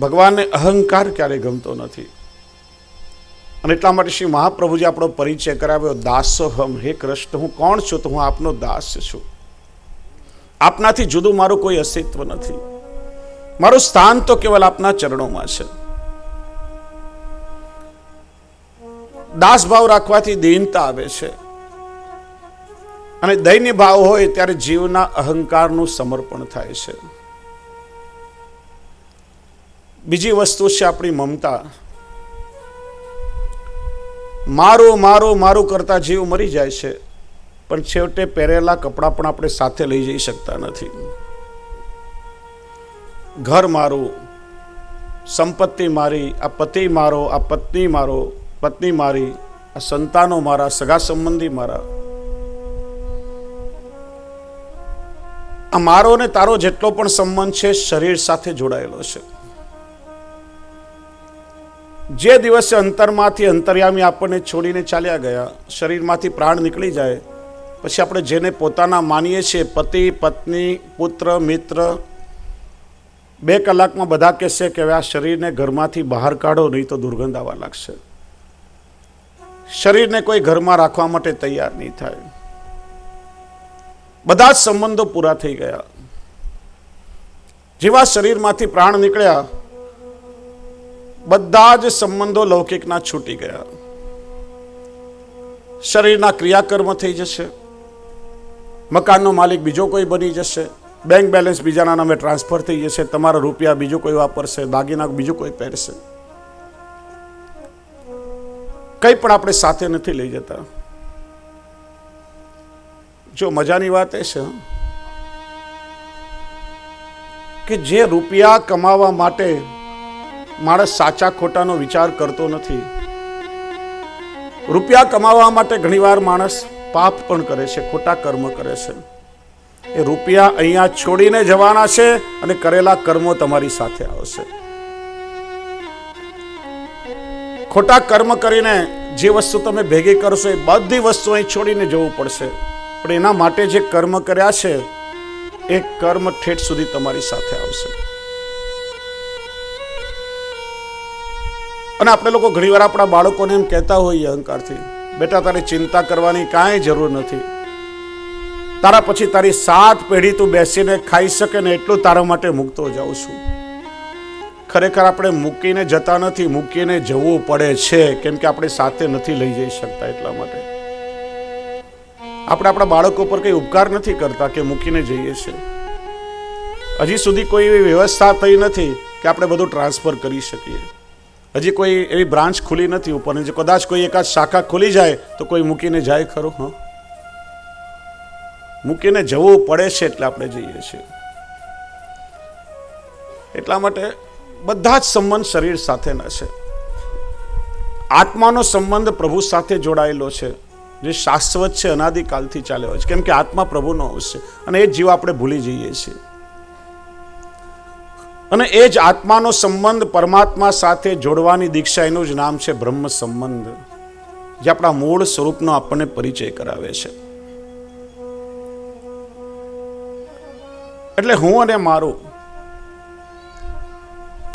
ભગવાનને અહંકાર ક્યારે ગમતો નથી. અને એટલા માટે શ્રી મહાપ્રભુજી આપણો પરિચય કરાવ્યો, દાસોહમ. હે કૃષ્ણ, હું કોણ છું? તો હું આપનો દાસ છું. આપનાથી જુદું મારું કોઈ અસ્તિત્વ નથી. મારું સ્થાન તો કેવલ આપના ચરણોમાં છે. દાસ ભાવ રાખવાથી દીનતા આવે છે, અને દૈન્ય ભાવ હોય ત્યારે જીવના અહંકારનું સમર્પણ થાય છે. બીજી વસ્તુ છે આપણી મમતા. મારું મારું મારું કરતા જીવ મરી જાય છે, પણ છેવટે પહેરેલા કપડાં પણ આપણે સાથે લઈ જઈ શકતા નથી. ઘર મારું, સંપત્તિ મારી, આ પતિ મારો, આ પત્ની મારો, પત્ની મારી, આ સંતાનો મારા, સગા સંબંધી મારા. આ મારો ને તારો જેટલો પણ સંબંધ છે શરીર સાથે જોડાયેલો છે. જે દિવસે અંતરમાંથી અંતર્યામી આપણને છોડીને ચાલ્યા ગયા, શરીરમાંથી પ્રાણ નીકળી જાય, પછી આપણે જેને પોતાના માનીએ છીએ, પતિ, પત્ની, પુત્ર, મિત્ર, 2 કલાકમાં બધા કહેશે કે હવે આ શરીરને ઘરમાંથી બહાર કાઢો, નહીં તો દુર્ગંધ આવવા લાગશે. શરીરને કોઈ ઘરમાં રાખવા માટે તૈયાર નહીં થાય. બધા જ સંબંધો પૂરા થઈ ગયા. જેવા શરીરમાંથી પ્રાણ નીકળ્યા, બધા જ સંબંધો લૌકિકના છૂટી ગયા. શરીરના ક્રિયાકર્મ થઈ જશે, મકાનનો માલિક બીજો કોઈ બની જશે, બેંક બેલેન્સ બીજાના નામે ટ્રાન્સફર થઈ જશે, તમારા રૂપિયા બીજું કોઈ વાપરશે, દાગીના બીજું કોઈ પહેરશે. કંઈ પણ આપણે સાથે નથી લઈ જતા. જો મજાની વાત એ છે કે જે રૂપિયા કમાવા માટે માણસ સાચા ખોટાનો વિચાર કરતો નથી, રૂપિયા કમાવા માટે ઘણીવાર માણસ પાપ પણ કરે છે, ખોટા કર્મ કરે છે. એ રૂપિયા અહીંયા છોડીને જવાના છે અને કરેલા કર્મો તમારી સાથે આવશે. ખોટા કર્મ કરીને જે વસ્તુ તમે ભેગી કરશો એ બધી વસ્તુ અહીં છોડીને જવું પડશે, પણ એના માટે જે કર્મ કર્યા છે એ કર્મ ઠેઠ સુધી તમારી સાથે આવશે. અને આપણે લોકો ઘણીવાર આપણા બાળકોને એમ કહેતા હોઈએ અહંકારથી, બેટા તારી ચિંતા કરવાની કાંઈ જરૂર નથી, તારા પછી તારી 7 પેઢી તું બેસીને ખાઈ શકે ને એટલું તારા માટે મૂકતો જાઉં છું. ખરેખર આપણે મૂકીને જતા નથી, મૂકીને જવું પડે છે, કેમ કે આપણે સાથે નથી લઈ જઈ શકતા. એટલા માટે આપણે આપણા બાળકો પર કંઈ ઉપકાર નથી કરતા કે મૂકીને જઈએ છીએ. હજી સુધી કોઈ એવી વ્યવસ્થા થઈ નથી કે આપણે બધું ટ્રાન્સફર કરી શકીએ. હજી કોઈ એવી બ્રાન્ચ ખુલી નથી ઉપર. જો કદાચ કોઈ એકાદ શાખા ખુલી જાય તો કોઈ મૂકીને જાય ખરું? હા, મૂકીને જવું પડે છે એટલે આપણે જઈએ છીએ. એટલા માટે બધા જ સંબંધ શરીર સાથેના છે. આત્માનો સંબંધ પ્રભુ સાથે જોડાયેલો છે, જે શાશ્વત છે, અનાદિકાલથી ચાલ્યો છે, કેમ કે આત્મા પ્રભુનો અંશ છે. અને એ જ જીવ આપણે ભૂલી જઈએ છીએ. અને એ જ આત્માનો સંબંધ પરમાત્મા સાથે જોડવાની દીક્ષા, એનું જ નામ છે બ્રહ્મ સંબંધ, જે આપણા મૂળ સ્વરૂપનો આપણને પરિચય કરાવે છે. એટલે હું અને મારું,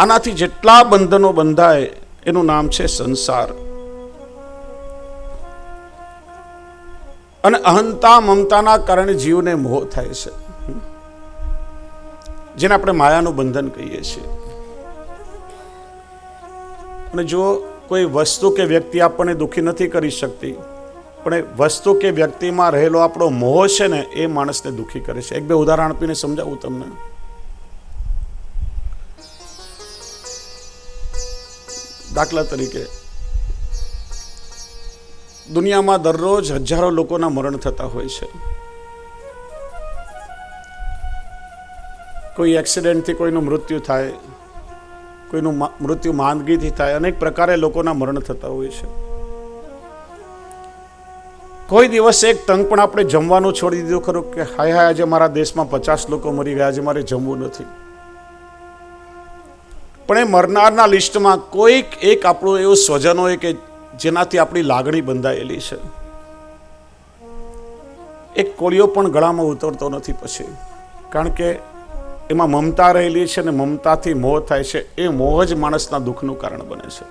આનાથી જેટલા બંધનો બંધાય એનું નામ છે સંસાર. અને અહંતા મમતાના કારણે જીવને મોહ થાય છે, જેને આપણે માયાનું બંધન કહીએ છીએ. અને જો કોઈ વસ્તુ કે વ્યક્તિ આપણને દુઃખી નથી કરી શકતી, પણ એ વસ્તુ કે વ્યક્તિમાં રહેલો આપણો મોહ છે ને, એ માણસને દુઃખી કરે છે. 1-2 ઉદાહરણ આપીને સમજાવું તમને. દાખલા તરીકે, દુનિયામાં દરરોજ હજારો લોકોના મરણ થતા હોય છે. કોઈ એક્સિડન્ટથી કોઈનું મૃત્યુ થાય, કોઈનું મૃત્યુ માંદગીથી થાય, અનેક પ્રકારે લોકોના મરણ થતા હોય છે. કોઈ દિવસ એક ટંક પણ આપણે જમવાનું છોડી દીધું ખરું કે હાય હાય આજે મારા દેશમાં 50 લોકો મરી ગયા, આજે મારે જમવું નથી? પણ એ મરનારના લિસ્ટમાં કોઈક એક આપણું એવું સ્વજન હોય કે જેનાથી આપણી લાગણી બંધાયેલી છે. એક કોળિયો પણ ગળામાં ઉતરતો નથી પછી, કારણ કે એમાં મમતા રહેલી છે અને મમતાથી મોહ થાય છે. એ મોહ જ માણસના દુઃખનું કારણ બને છે.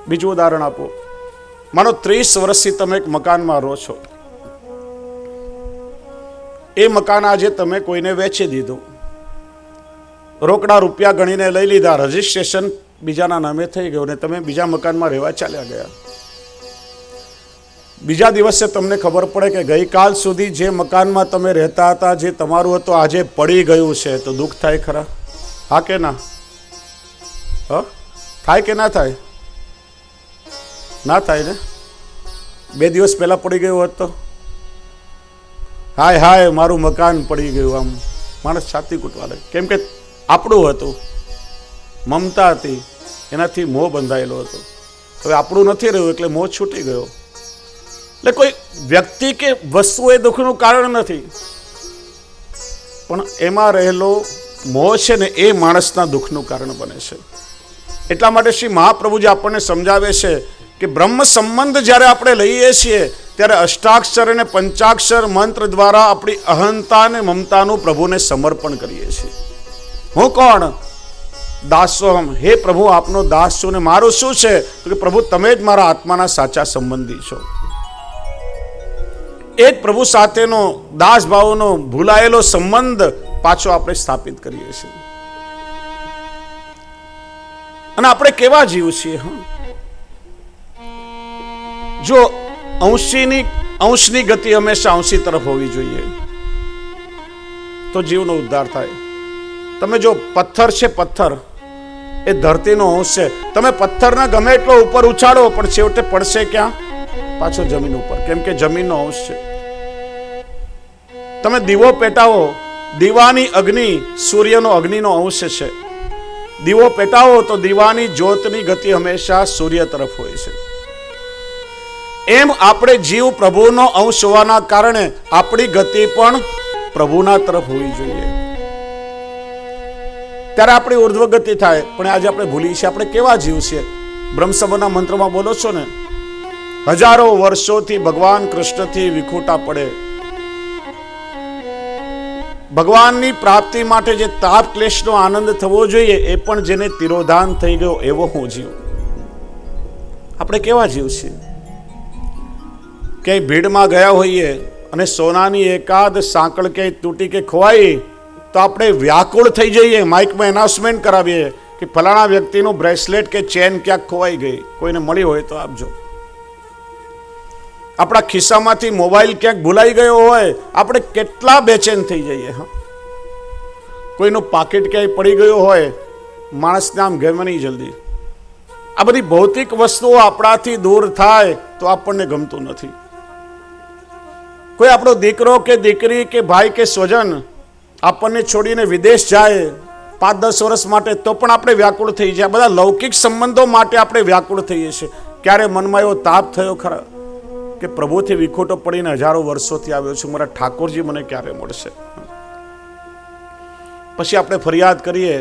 બીજું ઉદાહરણ આપો. માનો 30 વર્ષથી તમે એક મકાનમાં રહો છો. એ મકાન આજે તમે કોઈને વેચી દીધું, રોકડા રૂપિયા ગણીને લઈ લીધા, રજીસ્ટ્રેશન બીજાના નામે થઈ ગયું ને તમે બીજા મકાનમાં રહેવા ચાલ્યા ગયા. બીજા દિવસે તમને ખબર પડે કે ગઈકાલ સુધી જે મકાનમાં તમે રહેતા હતા, જે તમારું હતું, આજે પડી ગયું છે, તો દુઃખ થાય ખરા? હા કે ના? થાય કે ના થાય? ના થાય ને? 2 દિવસ પહેલા પડી ગયું હોત તો હાય હાય મારું મકાન પડી ગયું, આમ માણસ છાતી કૂટવા લાગે. કેમ કે આપણું હતું, મમતા હતી, એનાથી મોહ બંધાયેલો હતો. હવે આપણું નથી રહ્યું એટલે મોહ છૂટી ગયો. એટલે કોઈ વ્યક્તિ કે વસ્તુ એ દુઃખનું કારણ નથી, પણ એમાં રહેલો મોહ છે ને એ માણસના દુઃખનું કારણ બને છે. એટલા માટે શ્રી મહાપ્રભુજી આપણને સમજાવે છે કે બ્રહ્મ સંબંધ જ્યારે આપણે લઈએ છીએ ત્યારે અષ્ટાક્ષર અને પંચાક્ષર મંત્ર દ્વારા આપણી અહંતા અને મમતાનું પ્રભુને સમર્પણ કરીએ છીએ. હું કોણ? દાસોહમ. હે પ્રભુ, આપનો દાસ છું. ને મારું શું છે? તો કે પ્રભુ તમે જ મારા આત્માના સાચા સંબંધી છો. એ જ પ્રભુ સાથેનો દાસ ભાવનો ભૂલાયેલો સંબંધ પાછો આપણે સ્થાપિત કરીએ છીએ. અને આપણે કેવા જીવ છીએ? જો અંશની ગતિ હંમેશા અંશી તરફ હોવી જોઈએ તો જીવનો ઉદ્ધાર થાય. તમે જો પથ્થર છે, પથ્થર એ ધરતીનો અંશ છે. તમે પથ્થરને ગમે એટલો ઉપર ઉછાળો પણ છેવટે પડશે ક્યાં? પાછો જમીન ઉપર, કેમ કે જમીનનો અંશ છે. તમે દીવો પેટાવો, દીવાની અગ્નિ સૂર્યનો અગ્નિનો અંશ છે. દીવો પેટાવો તો દીવાની જ્યોતની ગતિ હંમેશા સૂર્ય તરફ હોય છે. એમ આપણે જીવ પ્રભુનો અંશ હોવાના કારણે આપણી ગતિ પણ પ્રભુના તરફ હોવી જોઈએ. ત્યારે આપણી ઉર્ધ્વ ગતિ થાય. પણ આજે આપણે ભૂલી છીએ આપણે કેવા જીવ છીએ. બ્રહ્મસભાના મંત્રમાં બોલો છો ને, હજારો વર્ષોથી ભગવાન કૃષ્ણથી વિખૂટા પડે. ભગવાનની પ્રાપ્તિ માટે જે તાપ ક્લેશનો આનંદ થવો જોઈએ એ પણ જેને તિરોધાન થઈ ગયો એવો હું જીવ. આપણે કેવા જીવ છીએ? ક્યાંય ભીડમાં ગયા હોઈએ અને સોનાની એકાદ સાંકળ ક્યાંય તૂટી કે ખોવાઈ તો આપણે વ્યાકુળ થઈ જઈએ, માઇકમાં એનાઉન્સમેન્ટ કરાવીએ કે ફલાણા વ્યક્તિનું બ્રેસલેટ કે ચેન ક્યાંક ખોવાઈ ગઈ, કોઈને મળી હોય તો આપજો. આપણા ખિસ્સામાંથી મોબાઈલ ક્યાંક ભૂલાઈ ગયો હોય આપણે કેટલા બેચેન થઈ જઈએ. કોઈનું પાકીટ ક્યાંય પડી ગયું હોય માણસને આમ ગમે નહીં જલ્દી. આ બધી ભૌતિક વસ્તુઓ આપણાથી દૂર થાય તો આપણને ગમતું નથી. કોઈ આપણો દીકરો કે દીકરી કે ભાઈ કે સ્વજન આપણને છોડીને વિદેશ જાય 5-10 વર્ષ માટે તો પણ આપણે વ્યાકુળ થઈ જાય. બધા લૌકિક સંબંધો માટે આપણે વ્યાકુળ થઈએ છીએ. ક્યારે મનમાં એવો તાપ થયો ખરા કે પ્રભુથી વિખોટો પડીને હજારો વર્ષોથી આવ્યો છું, મારા ઠાકોરજી મને ક્યારે મળશે? પછી આપણે ફરિયાદ કરીએ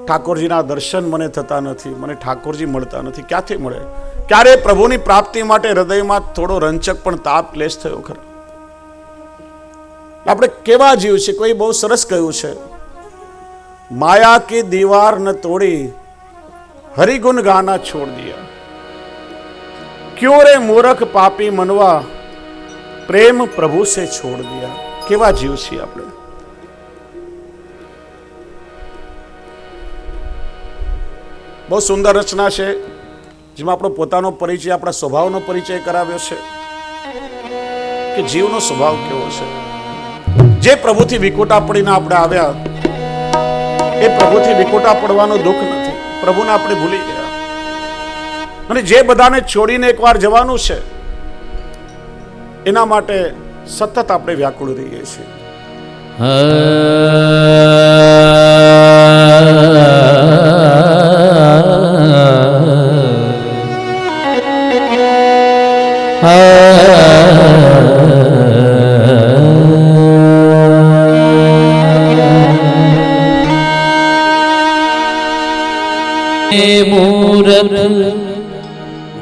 ઠાકોરજીના દર્શન મને થતા નથી, મને ઠાકોરજી મળતા નથી. ક્યાંથી મળે? ક્યારે પ્રભુની પ્રાપ્તિ માટે હૃદયમાં થોડો રંચક પણ તાપ ક્લેશ થયો ખરો? આપણે કેવા જીવ છે? કોઈ બહુ સરસ કહ્યું છે, માયા કી દીવાર ન તોડી હરિગુણ ગાના છોડ દિયા, क्यों रे मूर्ख पापी मनवा प्रेम प्रभु से छोड़ दिया. केवा जीव છીએ આપણે? બહુ સુંદર રચના છે જેમાં આપણો પોતાનો પરિચય, આપણા સ્વભાવનો પરિચય કરાવ્યો છે કે જીવનો સ્વભાવ કેવો છે. જે પ્રભુથી વિખોટા પડીને આપણે આવ્યા એ પ્રભુથી વિખોટા પડવાનું દુઃખ નથી, પ્રભુને આપણે ભૂલી ગયા. અને જે બધાને છોડીને એકવાર જવાનું છે એના માટે સતત આપણે વ્યાકુળ રહીએ છીએ.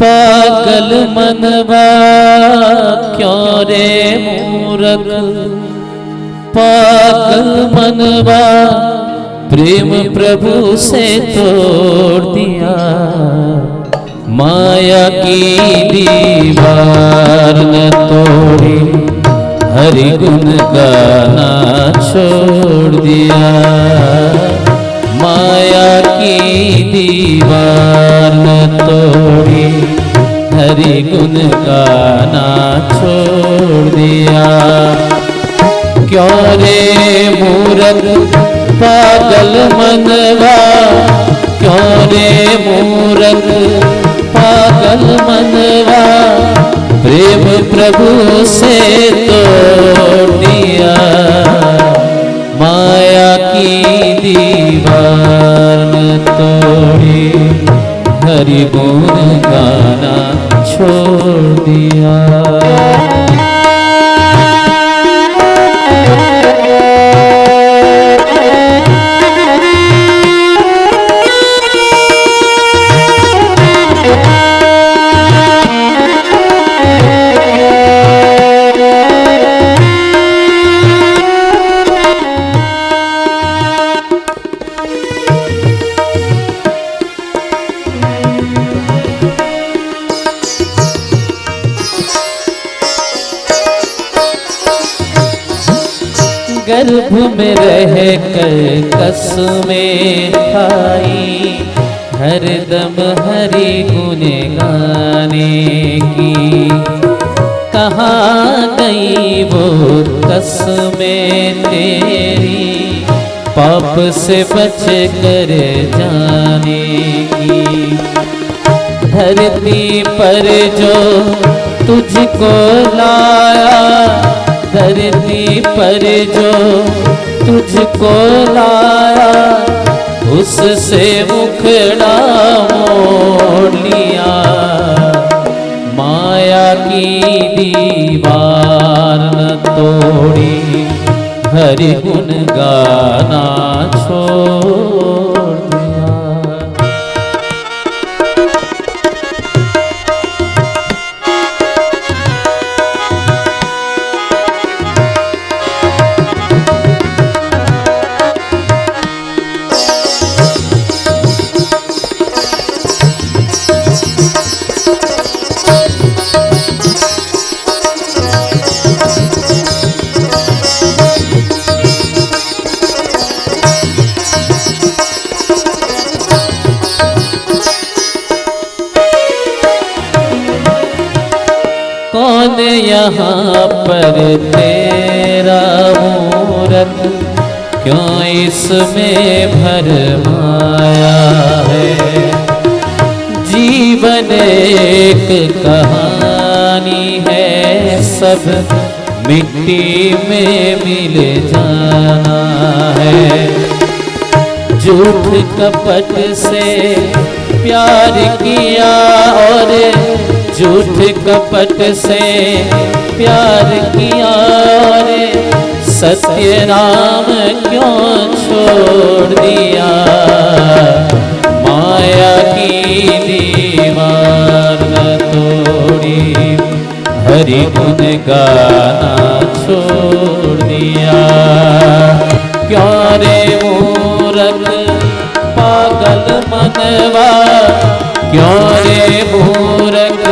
पागल मनवा क्यों रे मूर्ख, पागल मनवा प्रेम प्रभु से तोड़ दिया, माया की दीवार न तोड़ी हरिगुण गाना छोड़ दिया, माया की दीवार न तोड़ी हरिगुण गाना छोड़ दिया. क्यों रे मूर्ख पागल मनवा, क्यों रे मूर्ख पागल पागल मनवा प्रेम प्रभु से तोड़ दिया, माया की दीवार तोड़ी, हरि गुण गाना छोड़ दिया। गर्भ में रह कर कसमें खाई, हरदम हरि गुण गाने की, कहाँ गई वो कसमें तेरी, पाप से बच कर जाने की। धरती पर जो तुझको लाया, धरती पर जो तुझको लाया, उससे मुखड़ा मोड़ लिया, माया की दीवार न तोड़ी, हरि गुण गाना छोड़ दिया। कौन यहाँ पर तेरा मूरत, क्यों इसमें भरमाया है। जीवन एक कहानी है, सब मिट्टी में मिल जाना है। झूठ कपट से प्यार किया और झूठ कपट से प्यार किया, रे सत्य नाम क्यों छोड़ दिया, माया की दीवार न तोड़ी, हरि गुण गाना छोड़ दिया। क्यों रे मूरख पागल मनवा, क्यों रे मूरख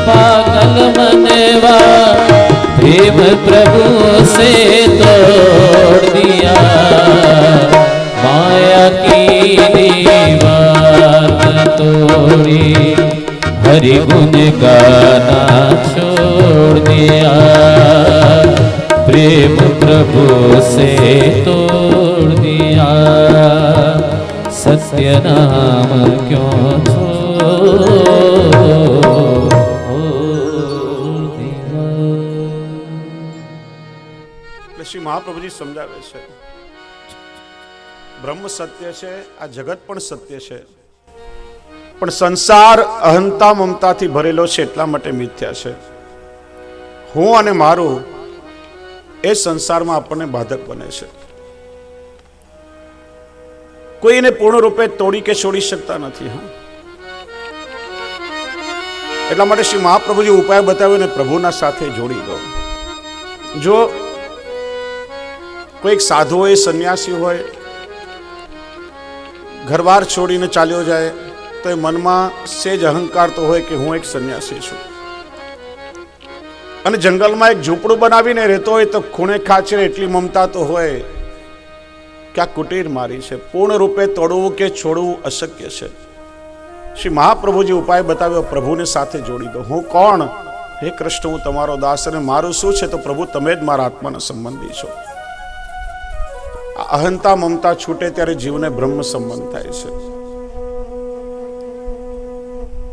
पागल मनवा, प्रेम प्रभु से तोड़ दिया, माया की दीवार तोड़ी, हरि गुण गाना छोड़ दिया, प्रेम प्रभु से तोड़ दिया, सत्य नाम क्यों छोड़ दिया। શ્રી મહાપ્રભુજી સમજાવે છે, બ્રહ્મ સત્ય છે, આ જગત પણ સત્ય છે, પણ સંસાર અહંતા મમતાથી ભરેલો છે એટલા માટે મિથ્યા છે. હું અને મારું એ સંસારમાં આપણને બાધક બને છે. કોઈ એને પૂર્ણ રૂપે તોડી કે છોડી શકતા નથી. એટલા માટે શ્રી મહાપ્રભુજી ઉપાય બતાવ્યો ને પ્રભુના સાથે જોડી દો. જો કોઈ એક સાધુ હોય, સંન્યાસી હોય, ઘરબાર છોડીને ચાલ્યો જાય તો એ મનમાં સેજ અહંકાર તો હોય કે હું એક સંન્યાસી છું, અને જંગલમાં એક ઝૂંપડું બનાવીને રહેતો હોય તો ખૂણે ખાચરે એટલી મમતા તો હોય કે આ કુટીર મારી છે. પૂર્ણ રૂપે તોડવું કે છોડવું અશક્ય છે. શ્રી મહાપ્રભુજી ઉપાય બતાવ્યો, પ્રભુને સાથે જોડી દો. હું કોણ? હે કૃષ્ણ, હું તમારો દાસ, અને મારું શું છે? તો પ્રભુ તમે જ મારા આત્માના સંબંધી છો. અહંતા મમતા છૂટે ત્યારે જીવને બ્રહ્મ સંબંધ થાય છે.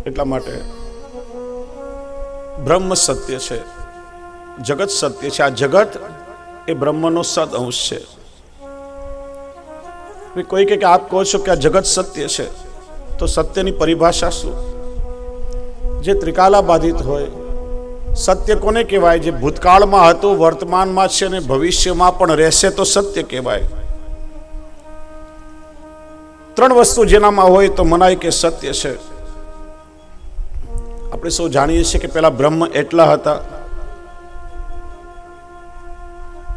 એટલા માટે બ્રહ્મ સત્ય છે, જગત સત્ય છે. આ જગત એ બ્રહ્મનો સદ અંશ છે. કોઈ કે આપ કહો છો કે આ જગત સત્ય છે, તો સત્યની પરિભાષા શું? જે ત્રિકાલા બાધિત હોય. સત્ય કોને કહેવાય? જે ભૂતકાળમાં હતું, વર્તમાનમાં છે અને ભવિષ્યમાં પણ રહેશે તો સત્ય કહેવાય. ત્રણ વસ્તુ જેનામાં હોય તો મનાય કે સત્ય છે. આપણે સૌ જાણીએ છીએ કે પેલા બ્રહ્મ એટલા હતા.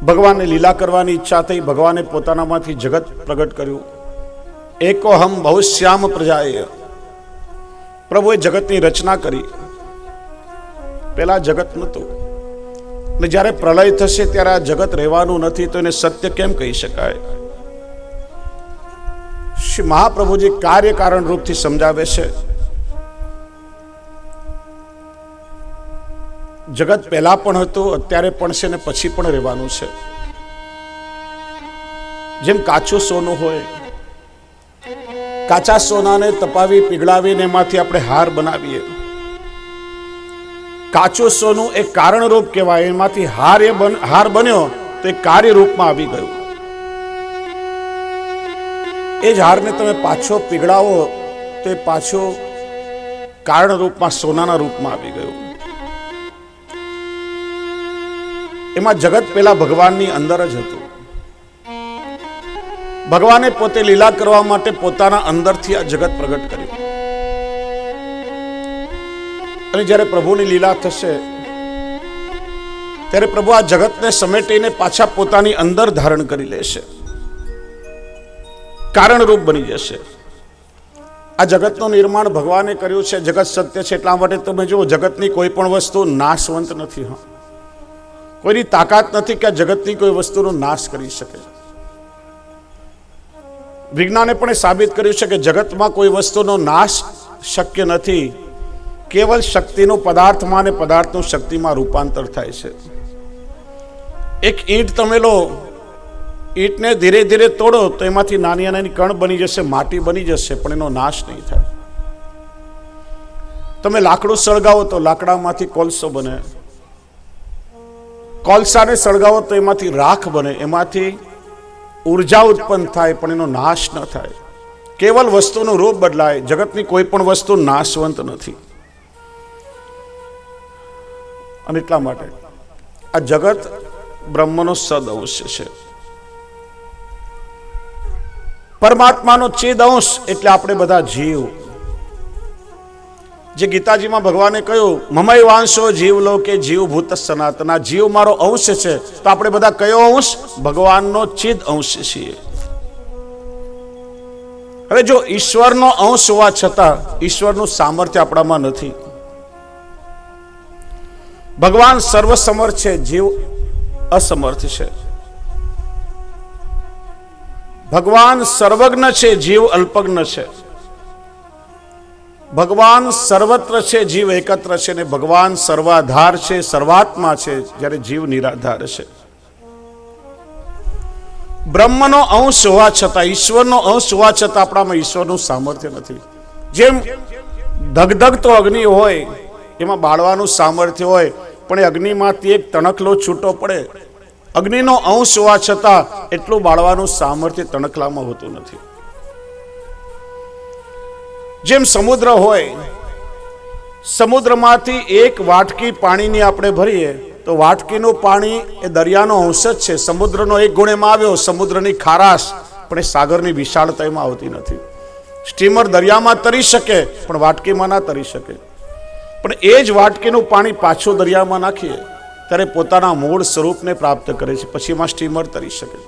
ભગવાનને લીલા કરવાની ઈચ્છા થઈ, ભગવાને પોતાનામાંથી જગત પ્રગટ કર્યું. એકો હમ બહુશ્યામ પ્રજાએ, પ્રભુએ જગતની રચના કરી. પેલા જગત નહોતું, અને જ્યારે પ્રલય થશે ત્યારે આ જગત રહેવાનું નથી, તો એને સત્ય કેમ કહી શકાય? શ્રી મહાપ્રભુજી કાર્ય કારણ રૂપથી સમજાવે છે. જગત પહેલા પણ હતું, અત્યારે પણ છે ને પછી પણ રહેવાનું છે. જેમ કાચું સોનું હોય, કાચા સોનાને તપાવી પીગળાવીને એમાંથી આપણે હાર બનાવીએ. કાચું સોનું એ કારણરૂપ કહેવાય, એમાંથી હાર બન્યો તો એ કાર્ય રૂપમાં આવી ગયું. એ જ હારને તમે પાછો પીગળાવો તો એ પાછો કારણ રૂપમાં સોનાના રૂપમાં આવી ગયું. એમાં જગત પેલા ભગવાનની અંદર જ હતું. ભગવાને પોતે લીલા કરવા માટે પોતાના અંદરથી આ જગત પ્રગટ કર્યું. અને જ્યારે પ્રભુની લીલા થશે ત્યારે પ્રભુ આ જગતને સમેટીને પાછા પોતાની અંદર ધારણ કરી લેશે, કારણરૂપ બની જશે. આ જગતનું નિર્માણ ભગવાને કર્યું છે. જગત સત્ય છે, એટલા માટે તમે જુઓ, જગતની કોઈ પણ વસ્તુ નાશવંત નથી. હા, કોઈની તાકાત નથી કે આ જગતની કોઈ વસ્તુનો નાશ કરી શકે. વિજ્ઞાને પણ સાબિત કર્યું છે કે જગતમાં કોઈ વસ્તુનો નાશ શક્ય નથી. કેવલ શક્તિનું પદાર્થમાં અને પદાર્થનું શક્તિમાં રૂપાંતર થાય છે. એક ઈંટ તમે લો, ઈંટને ધીરે ધીરે તોડો તો એમાંથી નાની નાની કણ બની જશે, માટી બની જશે, પણ એનો નાશ નહીં થાય. તમે લાકડું સળગાવો તો લાકડામાંથી કોલસો બને, કોલસાને સળગાવો તો એમાંથી રાખ બને, એમાંથી ઉર્જા ઉત્પન્ન થાય, પણ એનો નાશ ન થાય. કેવલ વસ્તુનું રૂપ બદલાય. જગતની કોઈ પણ વસ્તુ નાશવંત નથી. અને એટલા માટે આ જગત બ્રહ્મનો સદ અંશ છે. પરમાત્માનો ચિદ અંશ એટલે આપણે બધા જીવ. જે ગીતાજીમાં ભગવાને કહ્યું, મમય વાંશો જીવ લોકે જીવભૂત સનાતન. આ જીવ મારો અંશ છે. તો આપણે બધા કયો અંશ? ભગવાનનો ચિદ અંશ છીએ. હવે જો ઈશ્વરનો અંશ હોવા છતાં ઈશ્વરનું સામર્થ્ય આપણામાં નથી. ભગવાન સર્વસમર્થ છે, જીવ અસમર્થ છે. ભગવાન સર્વજ્ઞ છે, જીવ અલ્પજ્ઞ છે. ભગવાન સર્વત્ર છે, જીવ એકત્ર છે. ને ભગવાન સર્વાધાર છે, સર્વાત્મા છે, જ્યારે જીવ નિરાધાર છે. બ્રહ્મનો અંશ હોવા છતાં, ઈશ્વરનો અંશ હોવા છતાં આપણામાં ઈશ્વરનું સામર્થ્ય નથી. જેમ ધગધગતો અગ્નિ હોય, એમાં બાળવાનું સામર્થ્ય હોય, પણ એ અગ્નિમાંથી એક તણખલો છૂટો પડે. અગ્નિનો અંશ હોવા છતાં એટલું બાળવાનું સામર્થ્ય તણખલામાં હોતું નથી. જેમ સમુદ્ર હોય, સમુદ્રમાંથી એક વાટકી પાણીની આપણે ભરીએ તો વાટકીનું પાણી એ દરિયાનો અંશ જ છે. સમુદ્રનો એક ગુણ એમાં આવ્યો, સમુદ્રની ખારાશ, પણ એ સાગરની વિશાળતામાં આવતી નથી. સ્ટીમર દરિયામાં તરી શકે, પણ વાટકીમાં ના તરી શકે. પણ એ જ વાટકીનું પાણી પાછું દરિયામાં નાખીએ ત્યારે પોતાના મૂળ સ્વરૂપને પ્રાપ્ત કરે છે, પછી એમાં સ્ટીમર તરી શકે.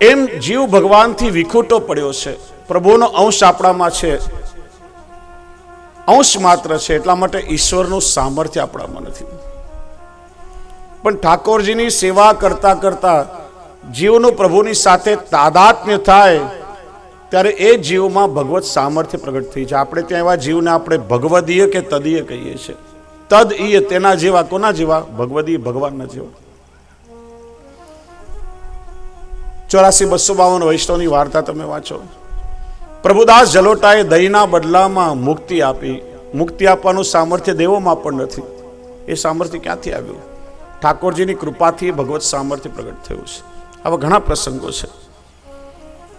એમ જીવ ભગવાનથી વિખૂટો પડ્યો છે. પ્રભુનો અંશ આપણામાં છે, અંશ માત્ર છે. એટલા માટે ઈશ્વરનું સામર્થ્ય આપણામાં નથી. પણ ઠાકોરજીની સેવા કરતા કરતા જીવનું પ્રભુની સાથે તાદાત્મ્ય થાય ત્યારે એ જીવમાં ભગવત સામર્થ્ય પ્રગટ થઈ જાય. આપણે ત્યાં એવા જીવને આપણે ભગવદીય કે તદીય કહીએ છીએ. તદ ઈય, તેના જેવા. કોના જેવા? ભગવદીય, ભગવાનના જેવા. 84-252 વૈષ્ણવની વાર્તા તમે વાંચો. પ્રભુદાસ જલોટાએ દહીંના બદલામાં મુક્તિ આપી. મુક્તિ આપવાનું સામર્થ્ય દેવોમાં પણ નથી. એ સામર્થ્ય ક્યાંથી આવ્યું? ઠાકોરજીની કૃપાથી ભગવત સામર્થ્ય પ્રગટ થયું છે. આવા ઘણા પ્રસંગો છે.